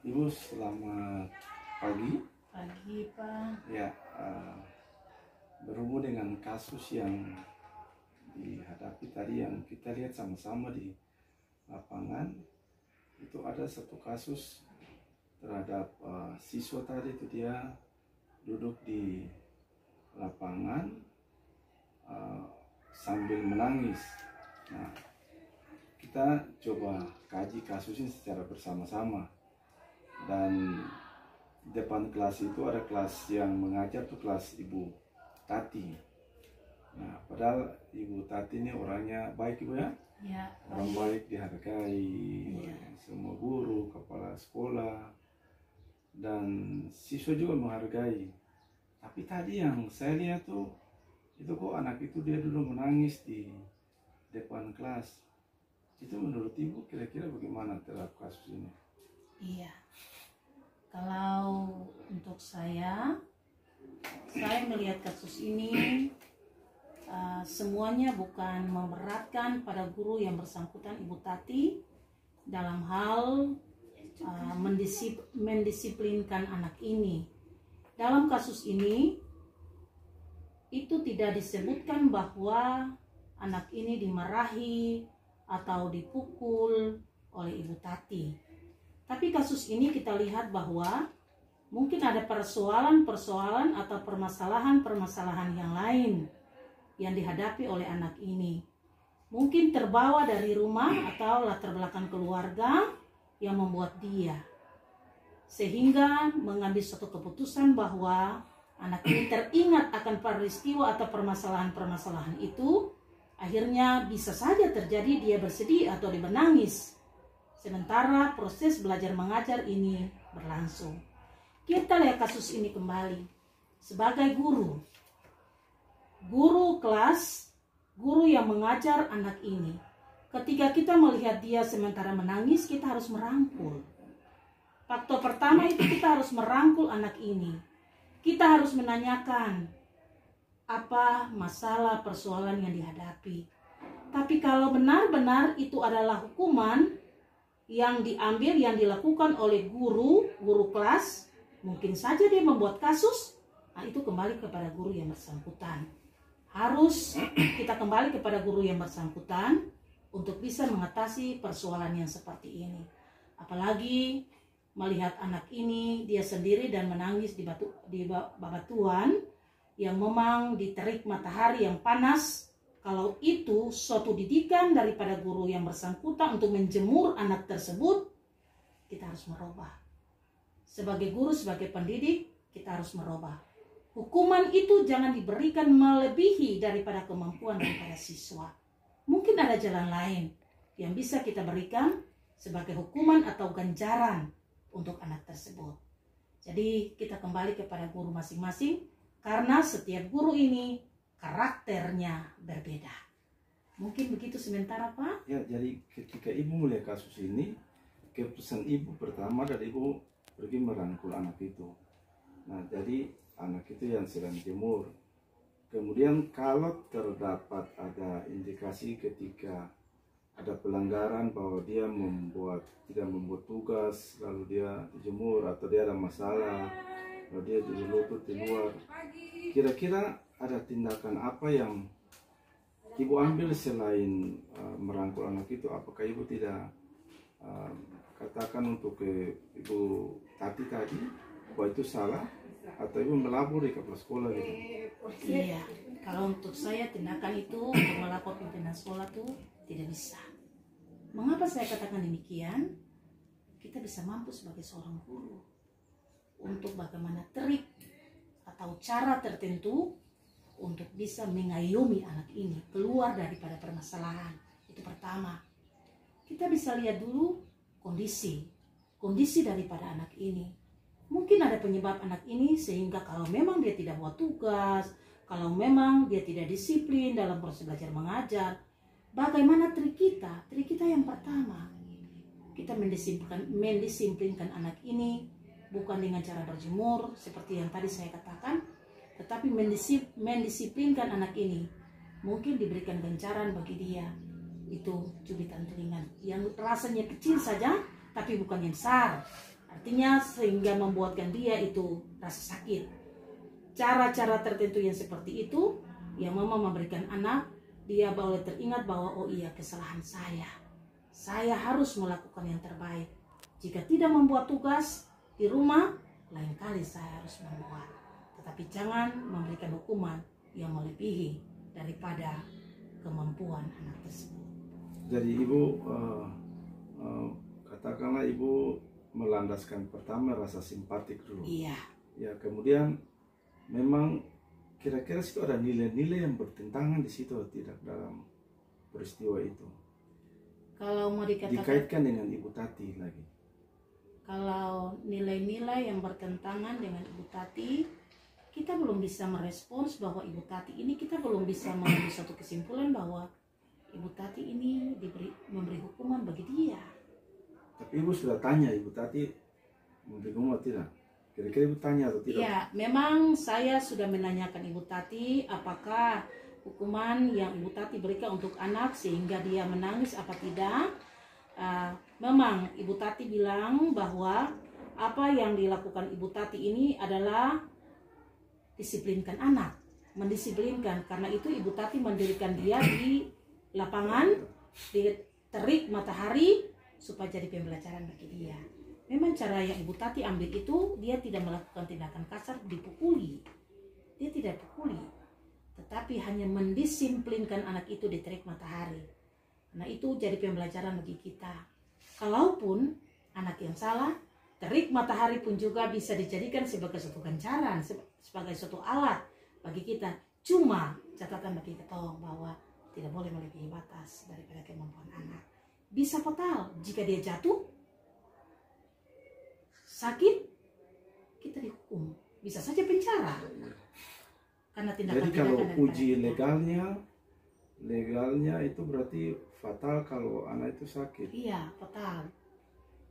Ibu selamat pagi. Pagi, Pak. Ya, berhubung dengan kasus yang dihadapi tadi yang kita lihat sama-sama di lapangan, itu ada satu kasus terhadap siswa tadi, itu dia duduk di lapangan sambil menangis. Nah, kita coba kaji kasus ini secara bersama-sama. Dan di depan kelas itu ada kelas yang mengajar tuh kelas Ibu Tati. Nah, padahal Ibu Tati ini orangnya baik, Ibu ya? Ya, Orang baik, dihargai Ya. semua guru, kepala sekolah, dan siswa juga menghargai. Tapi tadi yang saya lihat tuh, itu kok anak itu dia dulu menangis di depan kelas. Itu menurut Ibu kira-kira bagaimana terhadap kasus ini? Iya. Kalau untuk saya melihat kasus ini semuanya bukan memberatkan pada guru yang bersangkutan, Ibu Tati, dalam hal mendisiplinkan anak ini. Dalam kasus ini itu tidak disebutkan bahwa anak ini dimarahi atau dipukul oleh Ibu Tati. Tapi kasus ini kita lihat bahwa mungkin ada persoalan-persoalan atau permasalahan-permasalahan yang lain yang dihadapi oleh anak ini. Mungkin terbawa dari rumah atau latar belakang keluarga yang membuat dia sehingga mengambil suatu keputusan bahwa anak ini teringat akan peristiwa atau permasalahan-permasalahan itu, akhirnya bisa saja terjadi dia bersedih atau dia menangis. Sementara proses belajar mengajar ini berlangsung. Kita lihat kasus ini kembali. Sebagai guru kelas, guru yang mengajar anak ini, ketika kita melihat dia sementara menangis, kita harus merangkul. Faktor pertama itu kita harus merangkul anak ini. Kita harus menanyakan apa masalah persoalan yang dihadapi. Tapi kalau benar-benar itu adalah hukuman yang diambil, yang dilakukan oleh guru kelas, mungkin saja dia membuat kasus. Nah, itu kembali kepada guru yang bersangkutan. Harus kita kembali kepada guru yang bersangkutan untuk bisa mengatasi persoalan yang seperti ini. Apalagi melihat anak ini dia sendiri dan menangis di babatuan yang memang diterik matahari yang panas. Kalau itu suatu didikan daripada guru yang bersangkutan untuk menjemur anak tersebut, kita harus merubah. Sebagai guru, sebagai pendidik, kita harus merubah. Hukuman itu jangan diberikan melebihi daripada kemampuan daripada siswa. Mungkin ada jalan lain yang bisa kita berikan sebagai hukuman atau ganjaran untuk anak tersebut. Jadi kita kembali kepada guru masing-masing, karena setiap guru ini karakternya berbeda. Mungkin begitu sementara, Pak. Ya, jadi ketika Ibu melihat kasus ini, keputusan Ibu pertama dari Ibu pergi merangkul anak itu. Nah, jadi anak itu yang sedang jemur. Kemudian kalau terdapat ada indikasi ketika ada pelanggaran bahwa dia tidak membuat tugas, lalu dia dijemur atau dia ada masalah, lalu dia diluput di luar, kira-kira ada tindakan apa yang Ibu ambil selain merangkul anak itu? Apakah Ibu tidak katakan untuk Ibu Tati tadi bahwa itu salah, atau Ibu melapor di kepala sekolah gitu? Iya, kalau untuk saya tindakan itu untuk melapor pimpinan sekolah tuh tidak bisa. Mengapa saya katakan demikian? Kita bisa mampu sebagai seorang guru untuk bagaimana trik atau cara tertentu untuk bisa mengayomi anak ini keluar daripada permasalahan. Itu pertama. Kita bisa lihat dulu kondisi daripada anak ini. Mungkin ada penyebab anak ini sehingga kalau memang dia tidak buat tugas, kalau memang dia tidak disiplin dalam proses belajar mengajar, bagaimana trik kita? Trik kita yang pertama, kita mendisiplinkan anak ini bukan dengan cara berjemur seperti yang tadi saya katakan, tetapi mendisiplinkan anak ini. Mungkin diberikan ganjaran bagi dia, itu cubitan telinga yang rasanya kecil saja tapi bukan yang besar. Artinya sehingga membuatkan dia itu rasa sakit. Cara-cara tertentu yang seperti itu yang mama memberikan anak, dia boleh teringat bahwa oh iya, kesalahan saya harus melakukan yang terbaik. Jika tidak membuat tugas di rumah, lain kali saya harus membuat. Tetapi jangan memberikan hukuman yang melebihi daripada kemampuan anak tersebut. Jadi ibu katakanlah ibu melandaskan pertama rasa simpatik dulu. Iya. Ya, kemudian memang kira-kira situ ada nilai-nilai yang bertentangan di situ atau tidak dalam peristiwa itu. Kalau mau dikatakan, Dikaitkan dengan Ibu Tati lagi. kalau nilai-nilai yang bertentangan dengan Ibu Tati, kita belum bisa merespons bahwa Ibu Tati ini, kita belum bisa mengambil satu kesimpulan bahwa Ibu Tati ini memberi hukuman bagi dia. Tapi Ibu sudah tanya Ibu Tati memberi hukuman tidak? Kira-kira Ibu tanya atau tidak? Ya, memang saya sudah menanyakan Ibu Tati apakah hukuman yang Ibu Tati berikan untuk anak sehingga dia menangis apa tidak. Memang Ibu Tati bilang bahwa apa yang dilakukan Ibu Tati ini adalah disiplinkan anak, mendisiplinkan. Karena itu Ibu Tati mendirikan dia di lapangan, di terik matahari supaya jadi pembelajaran bagi dia. Memang cara yang Ibu Tati ambil itu, dia tidak melakukan tindakan kasar, dipukuli. Dia tidak pukuli, tetapi hanya mendisiplinkan anak itu di terik matahari. Nah, itu jadi pembelajaran bagi kita. Kalaupun anak yang salah, terik matahari pun juga bisa dijadikan sebagai suatu ganjaran, sebagai suatu alat bagi kita. Cuma catatan bagi kita bahwa tidak boleh melebihi batas daripada kemampuan anak. Bisa fatal jika dia jatuh, sakit, kita dihukum, bisa saja penjara karena tindakan. Jadi kalau uji legalnya itu berarti fatal kalau anak itu sakit. Iya, fatal.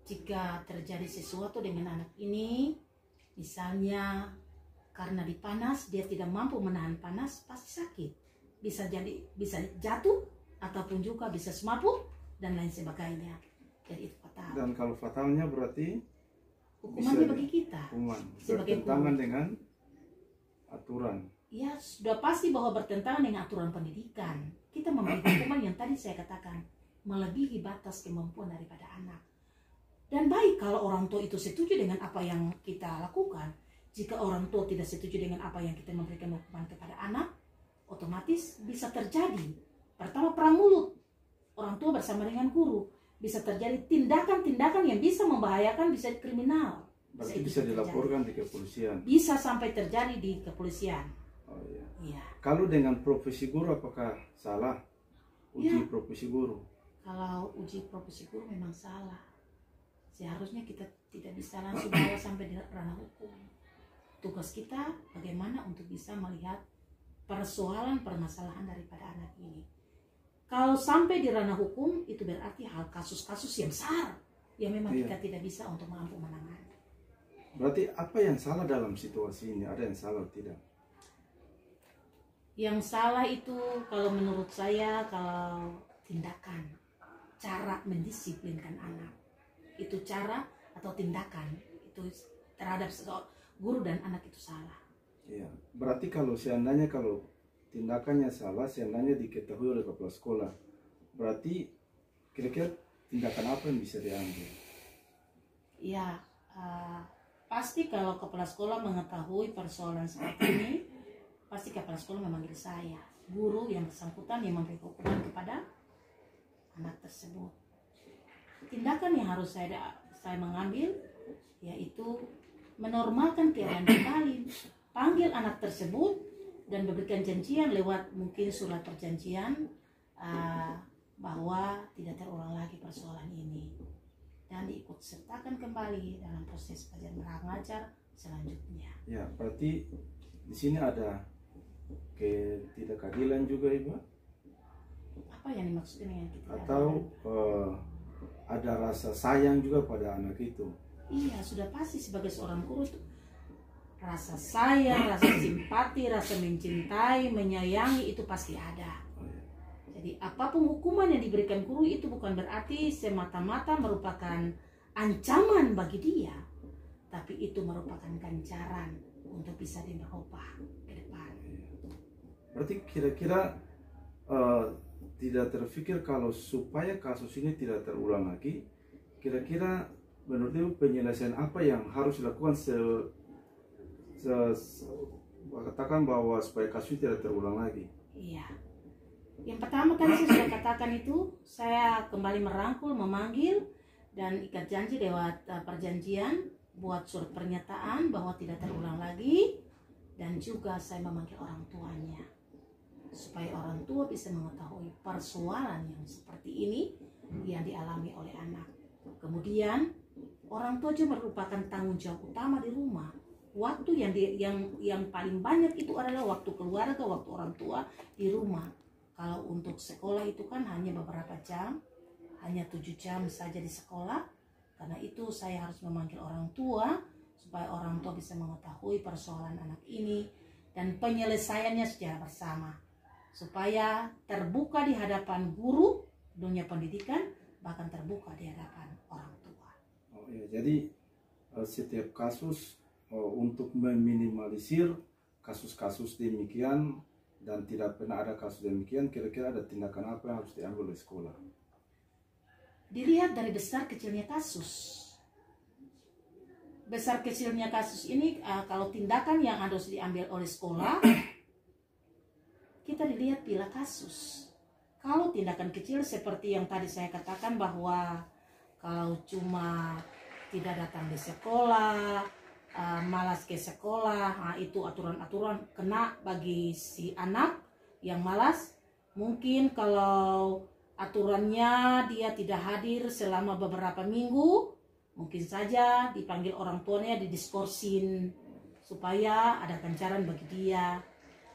Jika terjadi sesuatu dengan anak ini, misalnya karena dipanas, dia tidak mampu menahan panas, pasti sakit. Bisa jatuh ataupun juga bisa semaput dan lain sebagainya. Jadi itu fatal. Dan kalau fatalnya berarti hukumannya bagi kita sebagai bertentangan dengan aturan. Ya, sudah pasti bahwa bertentangan dengan aturan pendidikan. Kita memberi hukuman yang tadi saya katakan melebihi batas kemampuan daripada anak. Dan baik kalau orang tua itu setuju dengan apa yang kita lakukan. Jika orang tua tidak setuju dengan apa yang kita memberikan hukuman kepada anak, otomatis bisa terjadi pertama perang mulut orang tua bersama dengan guru. Bisa terjadi tindakan-tindakan yang bisa membahayakan, bisa kriminal. Berarti bisa dilaporkan di kepolisian. Bisa sampai terjadi di kepolisian. Oh iya. Iya. Kalau dengan profesi guru apakah salah uji profesi guru? Kalau uji profesi guru memang salah. Seharusnya kita tidak bisa langsung bawa sampai di ranah hukum. Tugas kita bagaimana untuk bisa melihat persoalan permasalahan daripada anak ini. Kalau sampai di ranah hukum, itu berarti hal kasus-kasus yang besar yang memang kita tidak bisa untuk mampu menangani. Berarti apa yang salah dalam situasi ini? Ada yang salah atau tidak? Yang salah itu kalau menurut saya, kalau tindakan, cara mendisiplinkan anak. Itu cara atau tindakan itu terhadap guru dan anak itu salah. Iya. Berarti kalau seandainya tindakannya salah, seandainya diketahui oleh kepala sekolah, berarti kira-kira tindakan apa yang bisa diambil? Ya, pasti kalau kepala sekolah mengetahui persoalan seperti ini, pasti kepala sekolah memanggil saya, guru yang bersangkutan yang memberi hukuman kepada anak tersebut. Tindakan yang harus saya mengambil, yaitu menormalkan keadaan kembali, panggil anak tersebut, dan memberikan janjian lewat mungkin surat perjanjian bahwa tidak terulang lagi persoalan ini dan diikut sertakan kembali dalam proses belajar mengajar selanjutnya. Ya, berarti di sini ada ketidakadilan juga, Ibu? Apa yang dimaksudkan dengan ketidakadilan? Atau ada rasa sayang juga pada anak itu? Iya, sudah pasti sebagai seorang guru itu rasa sayang, rasa simpati, rasa mencintai, menyayangi itu pasti ada. Jadi apapun hukuman yang diberikan guru itu bukan berarti semata-mata merupakan ancaman bagi dia. tapi itu merupakan ganjaran untuk bisa diubah ke depan. Berarti kira-kira tidak terfikir kalau supaya kasus ini tidak terulang lagi, kira-kira menurut Ibu penyelesaian apa yang harus dilakukan katakan bahwa supaya kasus tidak terulang lagi? Iya. Yang pertama kan saya sudah katakan itu, saya kembali merangkul, memanggil, dan ikat janji lewat perjanjian, buat surat pernyataan bahwa tidak terulang lagi, dan juga saya memanggil orang tuanya, supaya orang tua bisa mengetahui persoalan yang seperti ini yang dialami oleh anak. Kemudian orang tua juga merupakan tanggung jawab utama di rumah. Waktu yang paling banyak itu adalah waktu keluarga, waktu orang tua di rumah. Kalau untuk sekolah itu kan hanya beberapa jam, hanya 7 jam saja di sekolah. Karena itu saya harus memanggil orang tua supaya orang tua bisa mengetahui persoalan anak ini dan penyelesaiannya secara bersama, supaya terbuka di hadapan guru dunia pendidikan, bahkan terbuka di hadapan orang tua. Oh ya, jadi setiap kasus untuk meminimalisir kasus-kasus demikian dan tidak pernah ada kasus demikian, kira-kira ada tindakan apa yang harus diambil oleh sekolah? Dilihat dari besar kecilnya kasus. Besar kecilnya kasus ini, kalau tindakan yang harus diambil oleh sekolah, kita dilihat bila kasus. Kalau tindakan kecil seperti yang tadi saya katakan bahwa kalau cuma tidak datang di sekolah, malas ke sekolah, itu aturan-aturan kena bagi si anak yang malas. Mungkin kalau aturannya dia tidak hadir selama beberapa minggu, mungkin saja dipanggil orang tuanya, didiskursin supaya ada ganjaran bagi dia.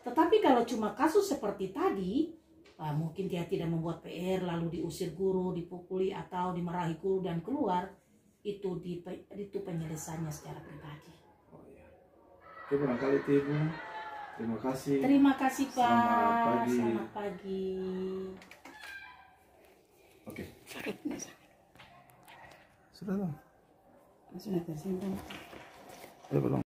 Tetapi kalau cuma kasus seperti tadi, mungkin dia tidak membuat PR lalu diusir guru, dipukuli atau dimarahi guru dan keluar, itu penyelesaiannya secara pribadi. Oh ya. Oke, barangkali itu Ibu. Terima kasih. Terima kasih Pak. Selamat pagi. Selamat pagi. Oke. Sudah dong. Sudah tersimpan. Belum.